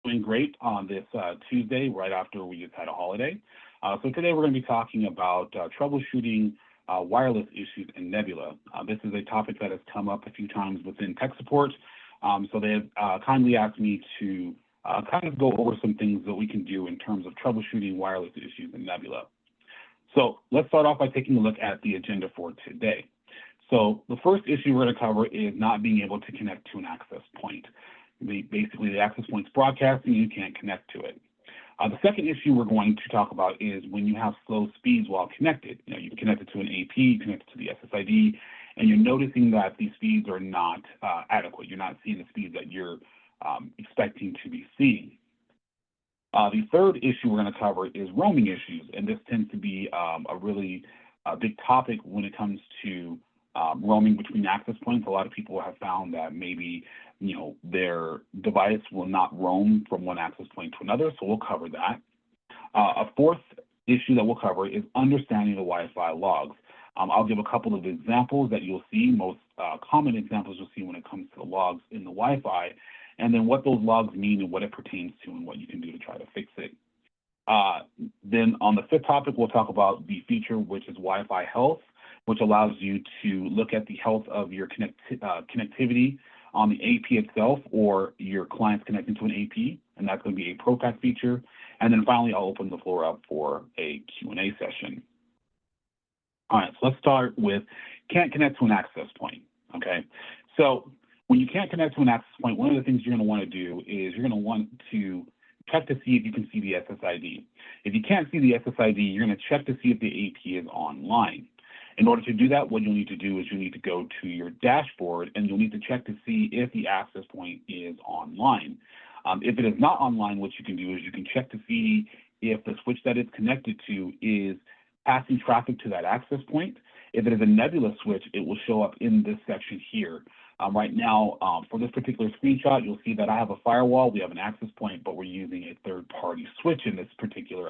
Doing great on this Tuesday, right after we just had a holiday. So today we're going to be talking about troubleshooting wireless issues in Nebula. This is a topic that has come up a few times within tech support. So they have kindly asked me to kind of go over some things that we can do in terms of troubleshooting wireless issues in Nebula. So let's start off by taking a look at the agenda for today. So the first issue we're going to cover is not being able to connect to an access point. Basically, the access point's broadcasting, you can't connect to it. The second issue we're going to talk about is when you have slow speeds while connected. You've connected to an AP, connected to the SSID, and you're noticing that these speeds are not adequate. You're not seeing the speeds that you're expecting to be seeing. The third issue we're going to cover is roaming issues, and this tends to be a really big topic when it comes to roaming between access points. A lot of people have found that maybe their device will not roam from one access point to another, so we'll cover that. A fourth issue that we'll cover is understanding the Wi-Fi logs. I'll give a couple of examples that you'll see, most common examples you'll see when it comes to the logs in the Wi-Fi, and then what those logs mean and what it pertains to and what you can do to try to fix it. Then on the fifth topic, we'll talk about the feature, which is Wi-Fi health, which allows you to look at the health of your connectivity on the AP itself or your clients connecting to an AP, and that's going to be a ProPack feature. And then finally, I'll open the floor up for a Q&A session. All right, so let's start with can't connect to an access point, okay? So when you can't connect to an access point, one of the things you're going to want to do is you're going to want to check to see if you can see the SSID. If you can't see the SSID, you're going to check to see if the AP is online. In order to do that, what you'll need to do is you need to go to your dashboard and you'll need to check to see if the access point is online. If it is not online, what you can do is you can check to see if the switch that it's connected to is passing traffic to that access point. If it is a Nebula switch, it will show up in this section here. Right now, for this particular screenshot, you'll see that I have a firewall, we have an access point, but we're using a third-party switch in this particular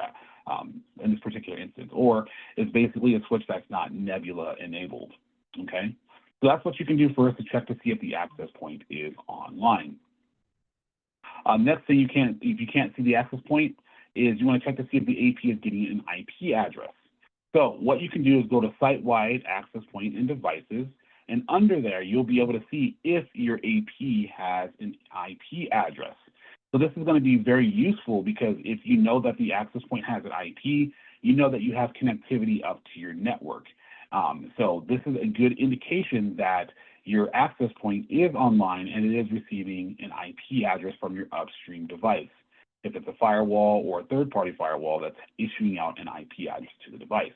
instance, or it's basically a switch that's not Nebula enabled. Okay, so that's what you can do first to check to see if the access point is online. Next thing if you can't see the access point, is you want to check to see if the AP is getting an IP address. So what you can do is go to site-wide access point and devices. And under there, you'll be able to see if your AP has an IP address. So this is going to be very useful because if you know that the access point has an IP, you know that you have connectivity up to your network. So this is a good indication that your access point is online and it is receiving an IP address from your upstream device. If it's a firewall or a third-party firewall that's issuing out an IP address to the device.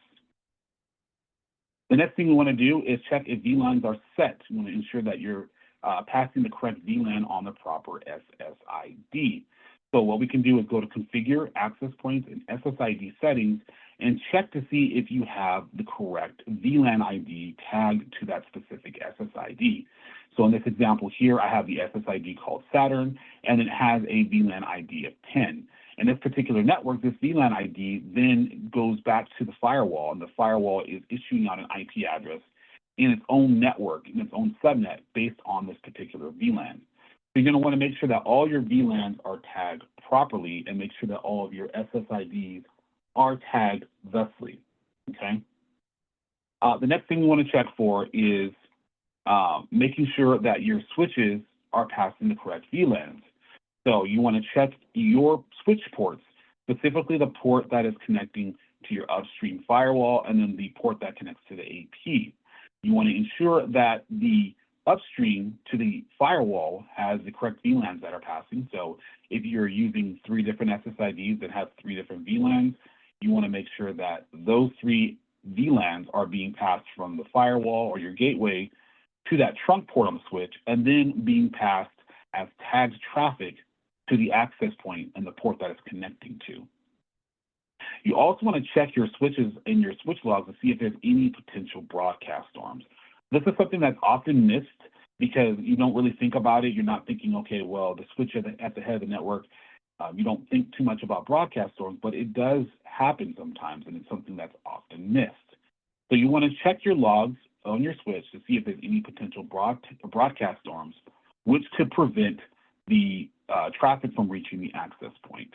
The next thing you want to do is check if VLANs are set. You want to ensure that you're passing the correct VLAN on the proper SSID. So what we can do is go to Configure Access Points and SSID Settings and check to see if you have the correct VLAN ID tagged to that specific SSID. So in this example here, I have the SSID called Saturn, and it has a VLAN ID of 10. In this particular network, this VLAN ID then goes back to the firewall, and the firewall is issuing out an IP address in its own network, in its own subnet, based on this particular VLAN. So you're going to want to make sure that all your VLANs are tagged properly and make sure that all of your SSIDs are tagged thusly, okay? The next thing you want to check for is making sure that your switches are passing the correct VLANs. So you want to check your switch ports, specifically the port that is connecting to your upstream firewall and then the port that connects to the AP. You want to ensure that the upstream to the firewall has the correct VLANs that are passing. So if you're using 3 different SSIDs that have 3 different VLANs, you want to make sure that those 3 VLANs are being passed from the firewall or your gateway to that trunk port on the switch and then being passed as tagged traffic to the access point and the port that it's connecting to. You also want to check your switches and your switch logs to see if there's any potential broadcast storms. This is something that's often missed because you don't really think about it. You're not thinking, okay, well, the switch at the head of the network, you don't think too much about broadcast storms, but it does happen sometimes, and it's something that's often missed. So you want to check your logs on your switch to see if there's any potential broadcast storms, which could prevent the traffic from reaching the access point.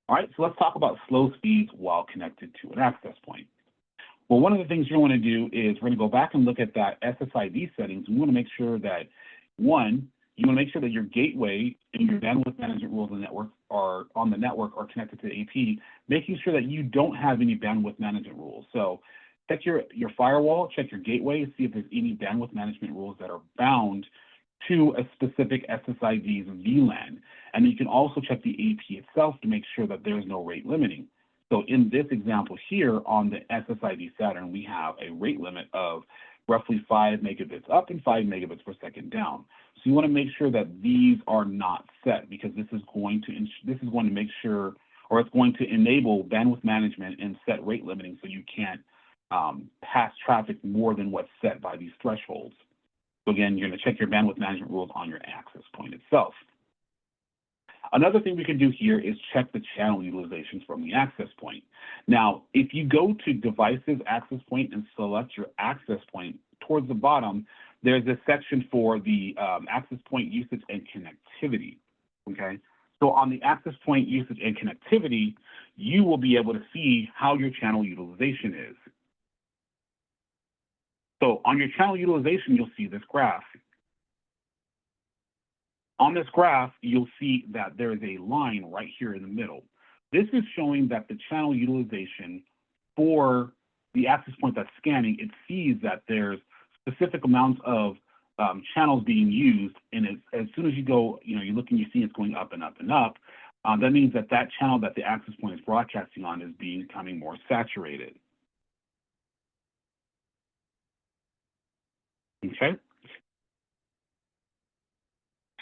All right, so let's talk about slow speeds while connected to an access point. Well, one of the things you want to do is we're going to go back and look at that SSID settings. We want to make sure that, one, you want to make sure that your gateway and your bandwidth management rules on the network are connected to the AP, making sure that you don't have any bandwidth management rules. So check your firewall, check your gateway, see if there's any bandwidth management rules that are bound to a specific SSID's VLAN. And you can also check the AP itself to make sure that there's no rate limiting. So in this example here on the SSID Saturn, we have a rate limit of roughly 5 megabits up and 5 megabits per second down. So you want to make sure that these are not set, because this is going to make sure, or it's going to enable bandwidth management and set rate limiting, so you can't pass traffic more than what's set by these thresholds. So again, you're going to check your bandwidth management rules on your access point itself. Another thing we can do here is check the channel utilizations from the access point. Now, if you go to Devices, Access Point, and select your access point, towards the bottom, there's a section for the access point usage and connectivity, okay? So on the access point usage and connectivity, you will be able to see how your channel utilization is. So on your channel utilization, you'll see this graph. On this graph, you'll see that there is a line right here in the middle. This is showing that the channel utilization for the access point that's scanning, it sees that there's specific amounts of channels being used, and as soon as you go, you look and you see it's going up and up and up, that means that that channel that the access point is broadcasting on is becoming more saturated. Okay.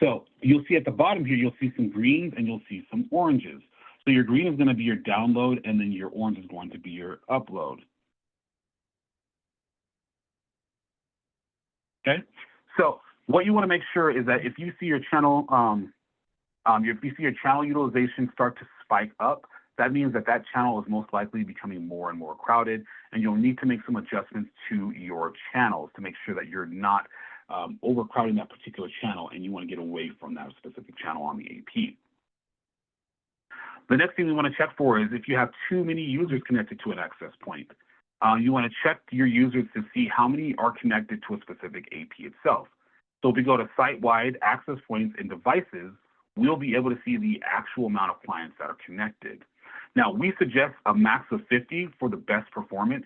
So you'll see at the bottom here, you'll see some greens and you'll see some oranges. So your green is going to be your download, and then your orange is going to be your upload. Okay. So what you want to make sure is that if you see your channel, utilization start to spike up, that means that that channel is most likely becoming more and more crowded, and you'll need to make some adjustments to your channels to make sure that you're not overcrowding that particular channel, and you want to get away from that specific channel on the AP. The next thing we want to check for is if you have too many users connected to an access point. You want to check your users to see how many are connected to a specific AP itself. So if we go to site-wide access points and devices, we'll be able to see the actual amount of clients that are connected. Now, we suggest a max of 50 for the best performance,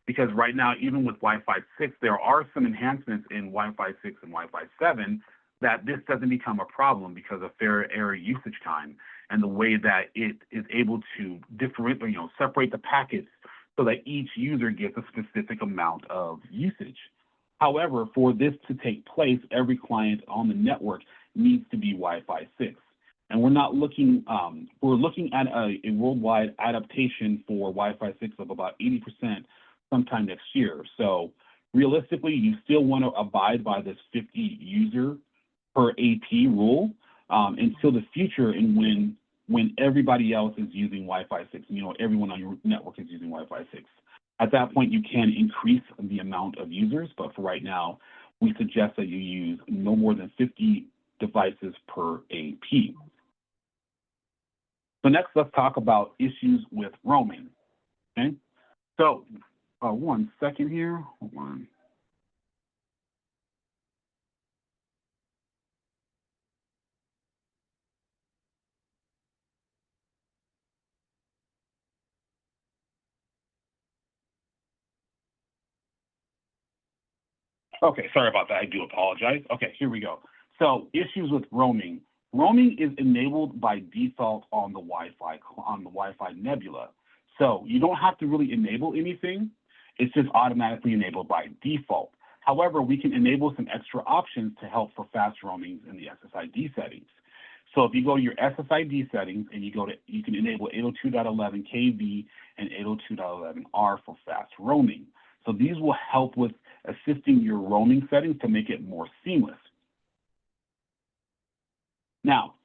because right now, even with Wi-Fi 6, there are some enhancements in Wi-Fi 6 and Wi-Fi 7 that this doesn't become a problem because of fair area usage time and the way that it is able to separate the packets so that each user gets a specific amount of usage. However, for this to take place, every client on the network needs to be Wi-Fi 6. And we're not looking, we're looking at a worldwide adaptation for Wi-Fi 6 of about 80% sometime next year. So realistically, you still want to abide by this 50 user per AP rule until the future, and when everybody else is using Wi-Fi 6, everyone on your network is using Wi-Fi 6. At that point, you can increase the amount of users, but for right now, we suggest that you use no more than 50 devices per AP. So next, let's talk about issues with roaming. Okay, so 1 second here. Hold on. Okay, sorry about that. I do apologize. Okay, here we go. So issues with roaming. Roaming is enabled by default on the Wi-Fi Nebula. So you don't have to really enable anything. It's just automatically enabled by default. However, we can enable some extra options to help for fast roamings in the SSID settings. So if you go to your SSID settings and you can enable 802.11kV and 802.11r for fast roaming. So these will help with assisting your roaming settings to make it more seamless. Now,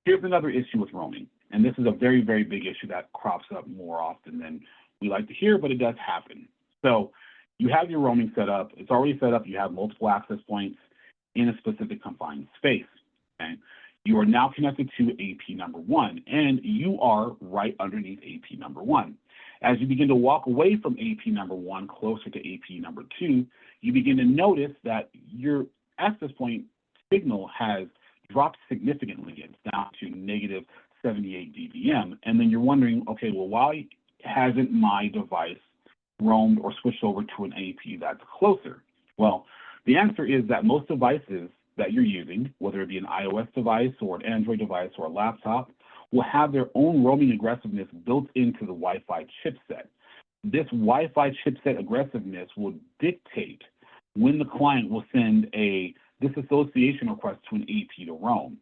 here's another issue with roaming, and this is a very, very big issue that crops up more often than we like to hear, but it does happen. So you have your roaming set up. It's already set up. You have multiple access points. in a specific confined space. Okay? You are now connected to AP number 1, and you are right underneath AP number 1. As you begin to walk away from AP number 1 closer to AP number 2, you begin to notice that your access point signal has dropped significantly. It's down to negative 78 dBm. And then you're wondering, okay, well, why hasn't my device roamed or switched over to an AP that's closer? Well, the answer is that most devices that you're using, whether it be an iOS device or an Android device or a laptop, will have their own roaming aggressiveness built into the Wi-Fi chipset. This Wi-Fi chipset aggressiveness will dictate when the client will send a disassociation request to an AP to roam.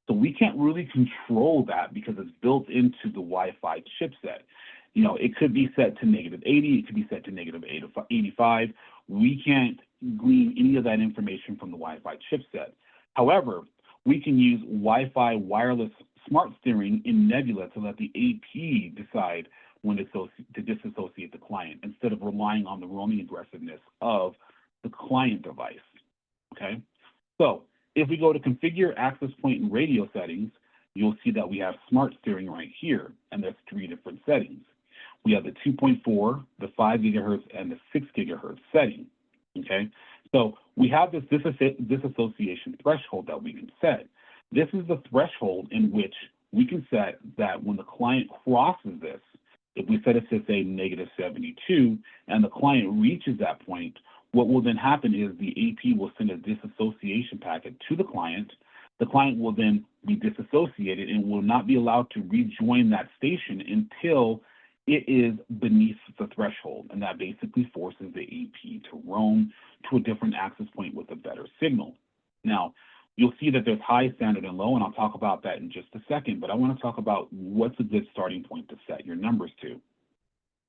So we can't really control that because it's built into the Wi-Fi chipset. You know, it could be set to negative 80, it could be set to negative 85. We can't glean any of that information from the Wi-Fi chipset. However, we can use Wi-Fi wireless smart steering in Nebula to let the AP decide when to disassociate the client instead of relying on the roaming aggressiveness of the client device, okay? So if we go to configure access point and radio settings, you'll see that we have smart steering right here, and there's 3 different settings. We have the 2.4, the 5 gigahertz, and the 6 gigahertz setting, okay? So we have this disassociation threshold that we can set. This is the threshold in which we can set that when the client crosses this, if we set it to say negative 72, and the client reaches that point, what will then happen is the AP will send a disassociation packet to the client. The client will then be disassociated and will not be allowed to rejoin that station until it is beneath the threshold, and that basically forces the AP to roam to a different access point with a better signal. Now, you'll see that there's high, standard, and low, and I'll talk about that in just a second, but I want to talk about what's a good starting point to set your numbers to.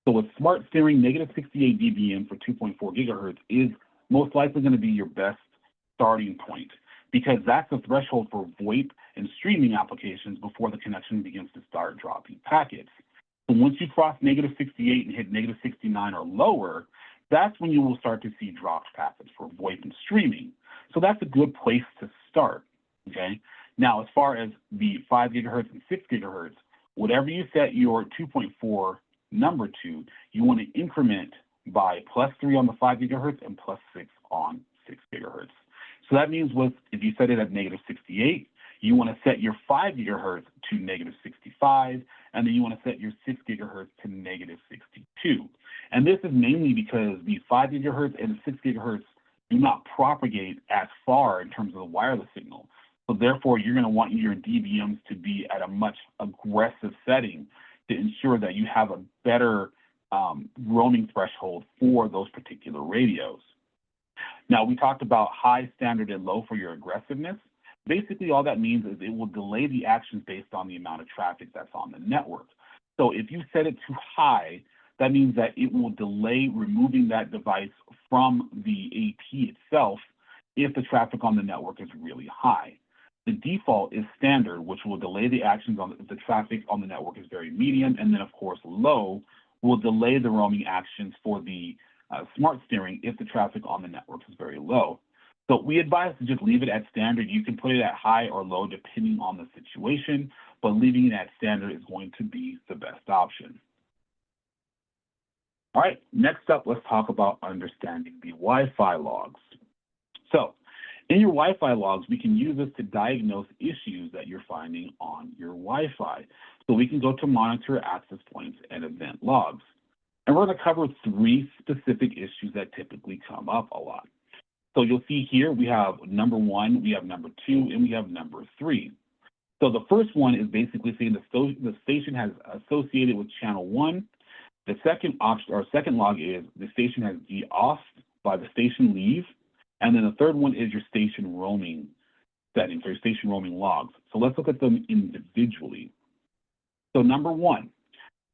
So with smart steering, negative 68 dBm for 2.4 gigahertz is most likely going to be your best starting point because that's the threshold for VoIP and streaming applications before the connection begins to start dropping packets. So once you cross negative 68 and hit negative 69 or lower, that's when you will start to see dropped packets for VoIP and streaming. So that's a good place to start, okay? Now, as far as the 5 gigahertz and 6 gigahertz, whatever you set your 2.4 number to, you want to increment by +3 on the 5 gigahertz and +6 on 6 gigahertz. So that means if you set it at negative 68, you want to set your 5 gigahertz to negative 65, and then you want to set your 6 gigahertz to negative 62. And this is mainly because the 5 gigahertz and the 6 gigahertz do not propagate as far in terms of the wireless signal. So therefore, you're going to want your dBms to be at a much aggressive setting to ensure that you have a better roaming threshold for those particular radios. Now, we talked about high, standard, and low for your aggressiveness. Basically, all that means is it will delay the actions based on the amount of traffic that's on the network. So if you set it too high, that means that it will delay removing that device from the AP itself if the traffic on the network is really high. The default is standard, which will delay the actions if the traffic on the network is very medium, and then of course low will delay the roaming actions for the smart steering if the traffic on the network is very low. So we advise to just leave it at standard. You can put it at high or low depending on the situation, but leaving it at standard is going to be the best option. All right, next up, let's talk about understanding the Wi-Fi logs. So in your Wi-Fi logs, we can use this to diagnose issues that you're finding on your Wi-Fi. So we can go to monitor access points and event logs. And we're going to cover 3 specific issues that typically come up a lot. So you'll see here we have number 1, we have number 2, and we have number 3. So the first one is basically saying the station has associated with channel 1. The second log is the station has de-off by the station leave. And then the third one is your station roaming settings or your station roaming logs. So let's look at them individually. So number 1,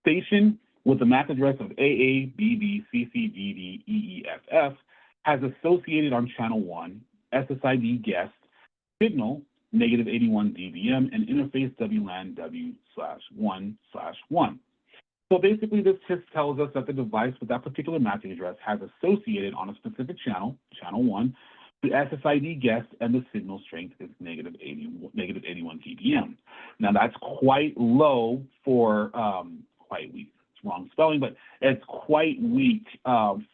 station with the MAC address of AA, BB, CC, DD, EEFF has associated on channel 1, SSID guest, signal, negative 81 dBm, and interface WLAN W/1/1. So basically, this just tells us that the device with that particular MAC address has associated on a specific channel, channel 1, The SSID guessed and the signal strength is negative 81 dBm. Now that's quite low for, quite weak, it's wrong spelling, but it's quite weak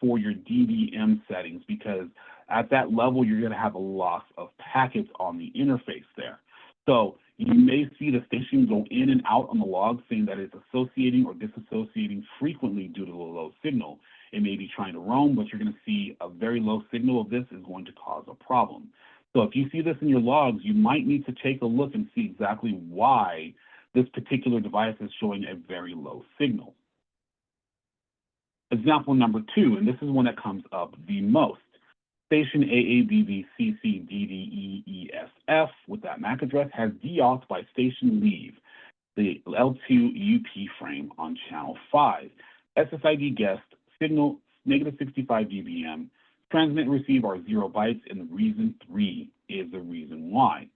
for your dBm settings, because at that level, you're going to have a loss of packets on the interface there. So you may see the station go in and out on the log, saying that it's associating or disassociating frequently due to the low signal. It may be trying to roam, but you're going to see a very low signal of this is going to cause a problem. So if you see this in your logs, you might need to take a look and see exactly why this particular device is showing a very low signal. Example number 2, and this is one that comes up the most. Station AABBCCDDEESF with that MAC address has deauth by station leave, the L2 UP frame on channel 5. SSID guessed, signal negative 65 dBm, transmit and receive are 0 bytes, and the reason 3 is the reason why.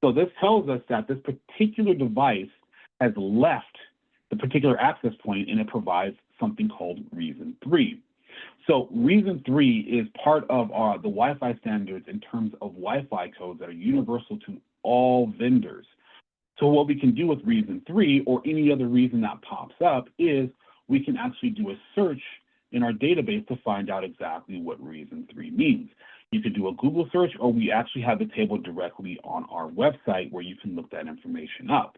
So this tells us that this particular device has left the particular access point, and it provides something called reason 3. So reason 3 is part of the Wi-Fi standards in terms of Wi-Fi codes that are universal to all vendors. So what we can do with reason 3 or any other reason that pops up is we can actually do a search in our database to find out exactly what reason 3 means. You could do a Google search, or we actually have the table directly on our website where you can look that information up.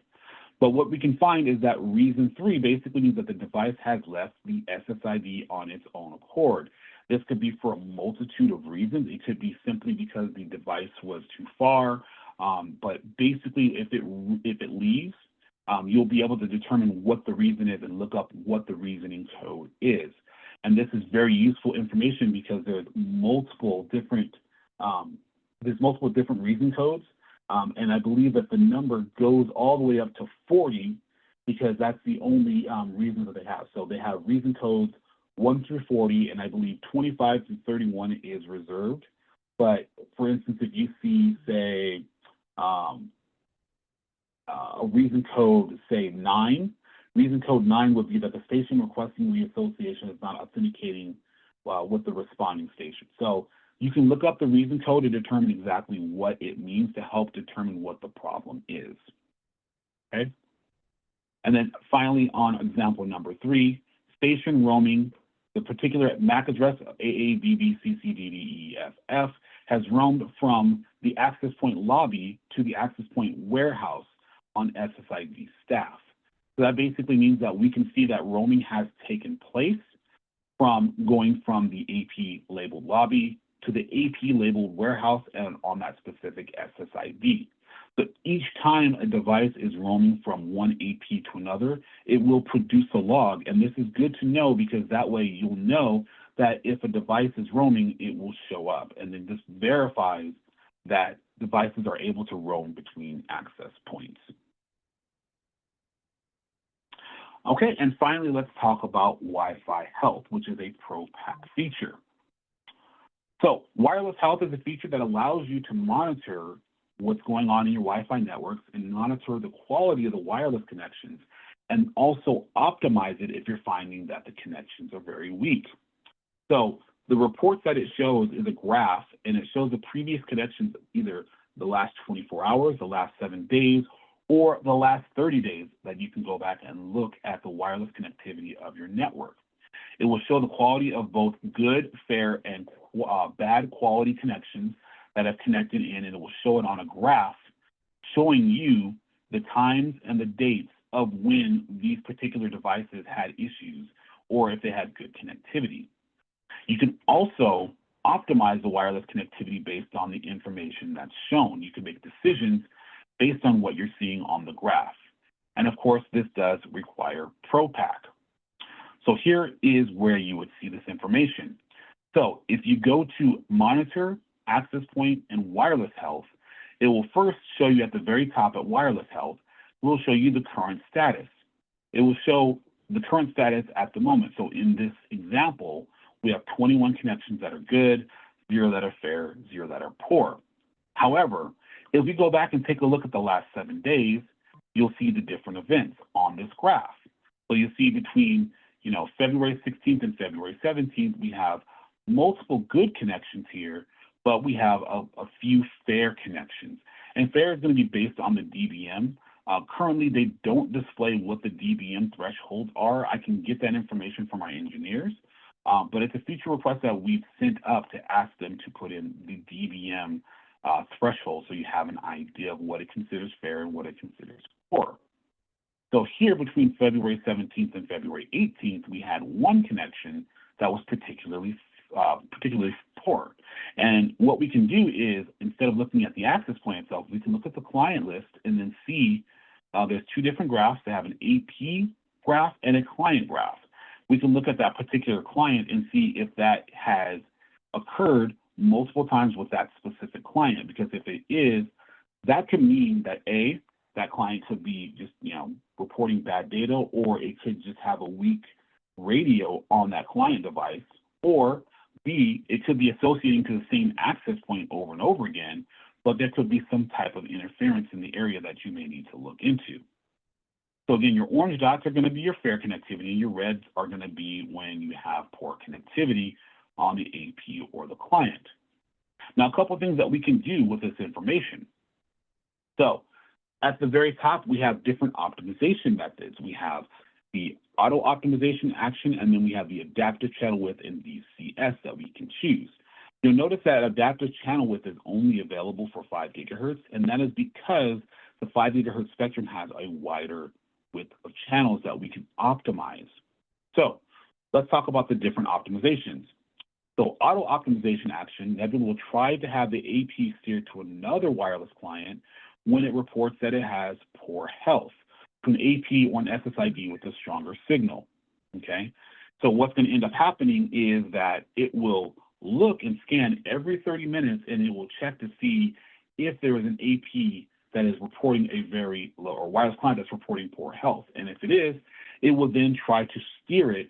But what we can find is that reason 3 basically means that the device has left the SSID on its own accord. This could be for a multitude of reasons. It could be simply because the device was too far. But basically, if it leaves, you'll be able to determine what the reason is and look up what the reasoning code is. And this is very useful information because there's multiple different reason codes. And I believe that the number goes all the way up to 40 because that's the only reason that they have. So they have reason codes 1 through 40, and I believe 25 through 31 is reserved. But for instance, if you see, say, a reason code, say 9, reason code 9 would be that the station requesting reassociation is not authenticating with the responding station. So you can look up the reason code to determine exactly what it means to help determine what the problem is, okay? And then finally, on example number 3, station roaming, the particular MAC address of AABBCCDDEFF has roamed from the access point lobby to the access point warehouse on SSID staff. So that basically means that we can see that roaming has taken place from going from the AP labeled lobby to the AP labeled warehouse and on that specific SSID. So each time a device is roaming from one AP to another, it will produce a log. And this is good to know because that way you'll know that if a device is roaming, it will show up. And then this verifies that devices are able to roam between access points. Okay, and finally, let's talk about Wi-Fi health, which is a ProPack feature. So wireless health is a feature that allows you to monitor what's going on in your Wi-Fi networks and monitor the quality of the wireless connections and also optimize it if you're finding that the connections are very weak. So the report that it shows is a graph, and it shows the previous connections, either the last 24 hours, the last 7 days, or the last 30 days that you can go back and look at the wireless connectivity of your network. It will show the quality of both good, fair, and bad quality connections that have connected in, and it will show it on a graph showing you the times and the dates of when these particular devices had issues or if they had good connectivity. You can also optimize the wireless connectivity based on the information that's shown. You can make decisions based on what you're seeing on the graph. And of course, this does require ProPack. So here is where you would see this information. So if you go to Monitor, Access Point, and Wireless Health, it will first show you at the very top at Wireless Health, it will show you the current status. It will show the current status at the moment. So in this example, we have 21 connections that are good, 0 that are fair, 0 that are poor. However, if we go back and take a look at the last 7 days, you'll see the different events on this graph. So you see between February 16th and February 17th, we have multiple good connections here, but we have a few fair connections. And fair is going to be based on the DBM. Currently, they don't display what the DBM thresholds are. I can get that information from our engineers, but it's a feature request that we've sent up to ask them to put in the DBM threshold so you have an idea of what it considers fair and what it considers poor. So here between February 17th and February 18th, we had one connection that was particularly poor. And what we can do is, instead of looking at the access point itself, we can look at the client list and then see there's two different graphs. They have an AP graph and a client graph. We can look at that particular client and see if that has occurred multiple times with that specific client, because if it is, that could mean that A, that client could be just, reporting bad data, or it could just have a weak radio on that client device, or B, it could be associating to the same access point over and over again, but there could be some type of interference in the area that you may need to look into. So again, your orange dots are going to be your fair connectivity, and your reds are going to be when you have poor connectivity on the AP or the client. Now, a couple of things that we can do with this information. So at the very top, we have different optimization methods. We have the auto optimization action, and then we have the adaptive channel width and DCS that we can choose. You'll notice that adaptive channel width is only available for 5 gigahertz, and that is because the 5 gigahertz spectrum has a wider width of channels that we can optimize. So let's talk about the different optimizations. So auto optimization action, Nebula will try to have the AP steered to another wireless client when it reports that it has poor health, to an AP or an SSID with a stronger signal, okay? So what's going to end up happening is that it will look and scan every 30 minutes, and it will check to see if there is an AP that is reporting a very low, or wireless client that's reporting poor health. And if it is, it will then try to steer it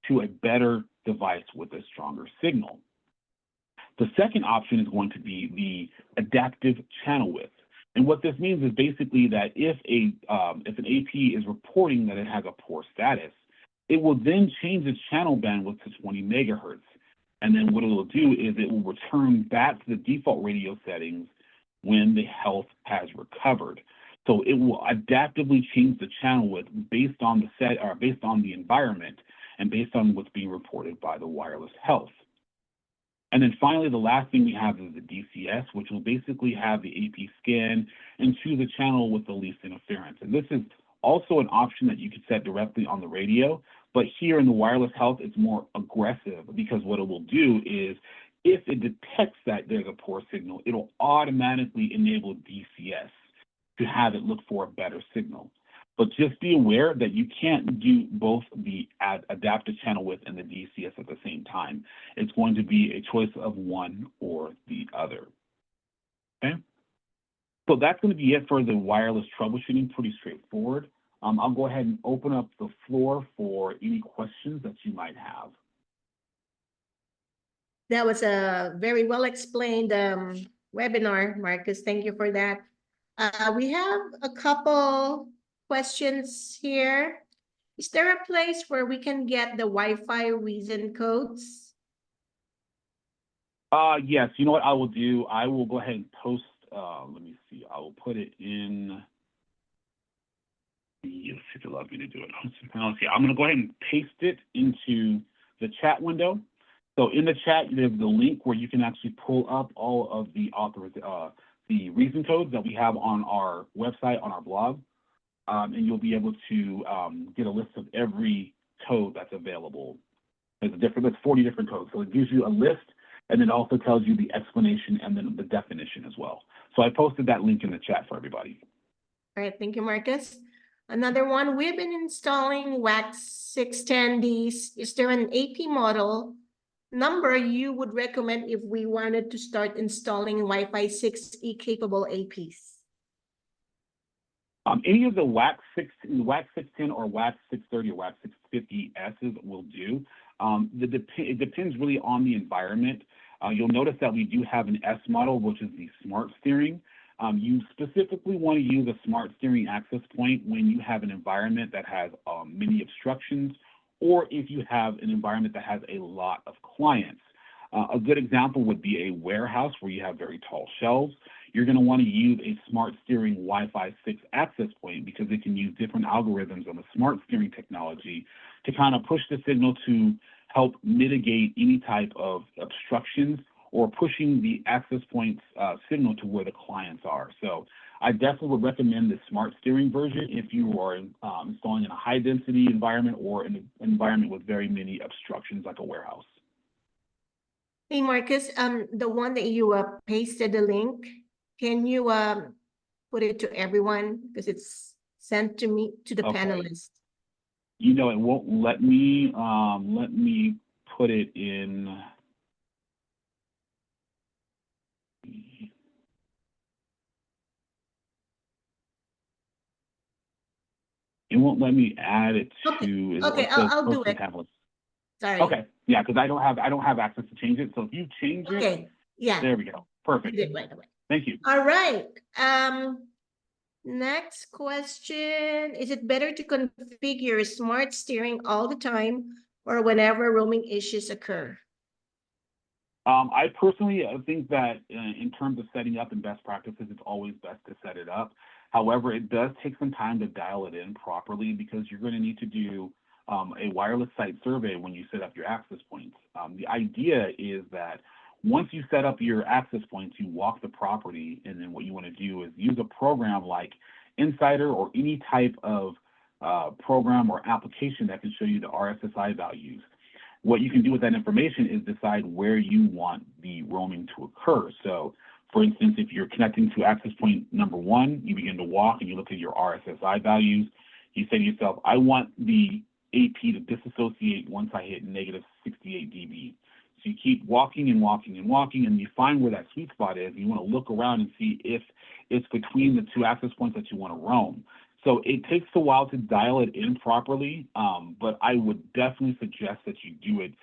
to a better device with a stronger signal. The second option is going to be the adaptive channel width. And what this means is basically that if an AP is reporting that it has a poor status, it will then change its channel bandwidth to 20 megahertz. And then what it will do is it will return back to the default radio settings when the health has recovered. So it will adaptively change the channel width based on based on the environment and based on what's being reported by the wireless health. And then finally, the last thing we have is the DCS, which will basically have the AP scan and choose a channel with the least interference. And this is also an option that you can set directly on the radio, but here in the wireless health, it's more aggressive, because what it will do is, if it detects that there's a poor signal, it'll automatically enable DCS to have it look for a better signal. But just be aware that you can't do both the adaptive channel width and the DCS at the same time. It's going to be a choice of one or the other, okay? So that's going to be it for the wireless troubleshooting, pretty straightforward. I'll go ahead and open up the floor for any questions that you might have. That was a very well explained webinar, Marcus. Thank you for that. We have a couple questions here. Is there a place where we can get the Wi-Fi reason codes? Yes, you know what I will do? I will go ahead and post, let me see, I will put it in, if it allows me to do it. I'm going to go ahead and paste it into the chat window. So in the chat, there's the link where you can actually pull up all of the the reason codes that we have on our website, on our blog. And you'll be able to get a list of every code that's available. There's 40 different codes. So it gives you a list, and it also tells you the explanation and then the definition as well. So I posted that link in the chat for everybody. All right, thank you, Marcus. Another one, we've been installing WAX 610Ds. Is there an AP model number you would recommend if we wanted to start installing Wi-Fi 6E capable APs? Any of the WAX 610 or WAX 630 or WAX 650s will do. It depends really on the environment. You'll notice that we do have an S model, which is the smart steering. You specifically want to use a smart steering access point when you have an environment that has many obstructions, or if you have an environment that has a lot of clients. A good example would be a warehouse where you have very tall shelves. You're going to want to use a smart steering Wi-Fi 6 access point because it can use different algorithms on the smart steering technology to kind of push the signal to help mitigate any type of obstructions or pushing the access point's signal to where the clients are. So I definitely would recommend the smart steering version if you are installing in a high density environment or in an environment with very many obstructions like a warehouse. Hey, Marcus, the one that you pasted the link, can you put it to everyone because it's sent to me, to the panelists? You know, it won't let me put it in. It won't let me add it to. Okay, I'll do it. Sorry. Okay, yeah, because I don't have access to change it. So if you change it, okay, yeah, there we go. Perfect. did it right away. Thank you. All right. Next question: is it better to configure smart steering all the time or whenever roaming issues occur? I personally think that in terms of setting up and best practices, it's always best to set it up. However, it does take some time to dial it in properly because you're going to need to do a wireless site survey when you set up your access points. The idea is that once you set up your access points, you walk the property, and then what you want to do is use a program like Insider or any type of program or application that can show you the RSSI values. What you can do with that information is decide where you want the roaming to occur. So, for instance, if you're connecting to access point number 1, you begin to walk and you look at your RSSI values. You say to yourself, I want the AP to disassociate once I hit negative 68 dB. So you keep walking and walking and walking, and you find where that sweet spot is. You want to look around and see if it's between the two access points that you want to roam. So it takes a while to dial it in properly, but I would definitely suggest that you do it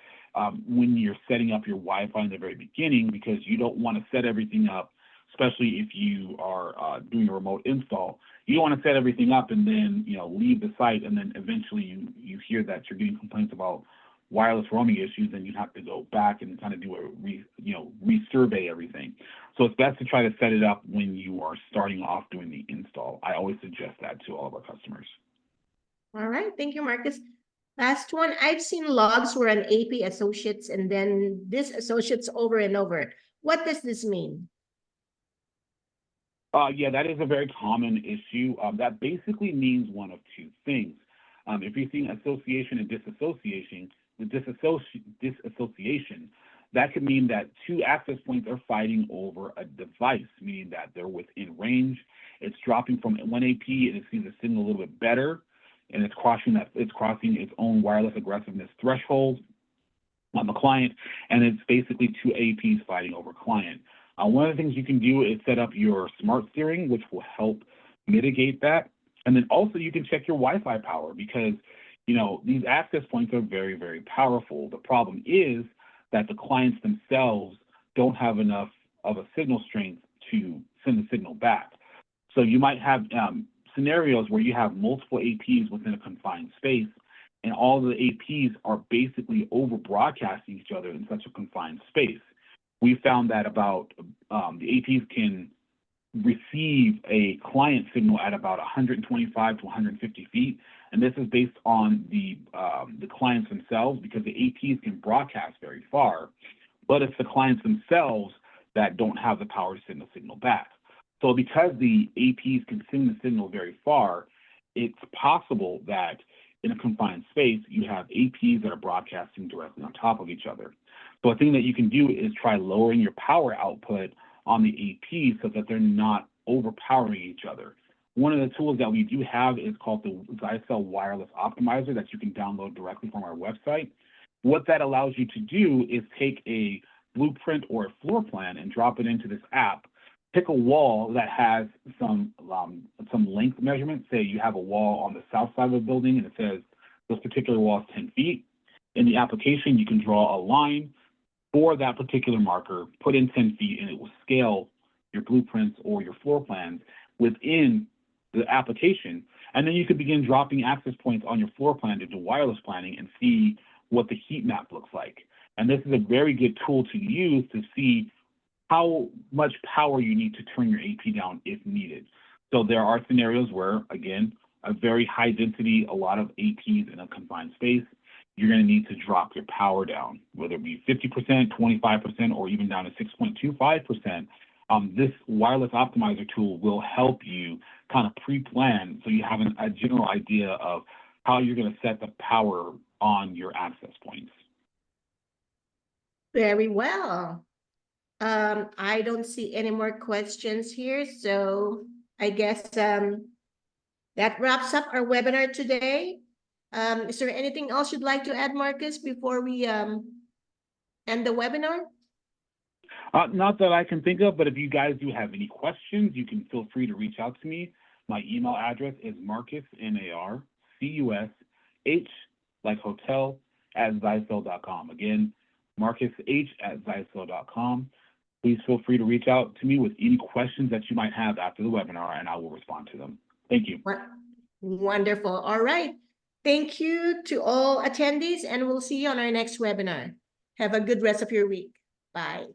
when you're setting up your Wi-Fi in the very beginning, because you don't want to set everything up, especially if you are doing a remote install. You don't want to set everything up and then leave the site, and then eventually you hear that you're getting complaints about wireless roaming issues, and you have to go back and kind of do a resurvey everything. So it's best to try to set it up when you are starting off doing the install. I always suggest that to all of our customers. All right, thank you, Marcus. Last one, I've seen logs where an AP associates and then this associates over and over. What does this mean? Yeah, that is a very common issue. That basically means one of two things. If you're seeing association and disassociation, disassociation, that could mean that two access points are fighting over a device, meaning that they're within range. It's dropping from one AP and it sees the signal a little bit better, and it's crossing its own wireless aggressiveness threshold on the client, and it's basically two APs fighting over client. One of the things you can do is set up your smart steering, which will help mitigate that. And then also you can check your Wi-Fi power because, these access points are very, very powerful. The problem is that the clients themselves don't have enough of a signal strength to send the signal back. So you might have scenarios where you have multiple APs within a confined space, and all the APs are basically over broadcasting each other in such a confined space. We found that about the APs can receive a client signal at about 125 to 150 feet, and this is based on the clients themselves, because the APs can broadcast very far, but it's the clients themselves that don't have the power to send the signal back. So because the APs can send the signal very far, it's possible that in a confined space, you have APs that are broadcasting directly on top of each other. So a thing that you can do is try lowering your power output on the APs so that they're not overpowering each other. One of the tools that we do have is called the Zyxel Wireless Optimizer that you can download directly from our website. What that allows you to do is take a blueprint or a floor plan and drop it into this app. Pick a wall that has some length measurement. Say you have a wall on the south side of the building and it says this particular wall is 10 feet. In the application, you can draw a line for that particular marker, put in 10 feet, and it will scale your blueprints or your floor plans within the application. And then you could begin dropping access points on your floor plan to do wireless planning and see what the heat map looks like. And this is a very good tool to use to see how much power you need to turn your AP down if needed. So there are scenarios where, again, a very high density, a lot of APs in a confined space, you're going to need to drop your power down, whether it be 50%, 25%, or even down to 6.25%. This wireless optimizer tool will help you kind of pre-plan so you have a general idea of how you're going to set the power on your access points. Very well. I don't see any more questions here, so I guess that wraps up our webinar today. Is there anything else you'd like to add, Marcus, before we end the webinar? Not that I can think of, but if you guys do have any questions, you can feel free to reach out to me. My email address is Marcus, MarcusH, like hotel, at Zyxel.com. Again, Marcus H at Zyxel.com. Please feel free to reach out to me with any questions that you might have after the webinar, and I will respond to them. Thank you. Wonderful. All right. Thank you to all attendees, and we'll see you on our next webinar. Have a good rest of your week. Bye.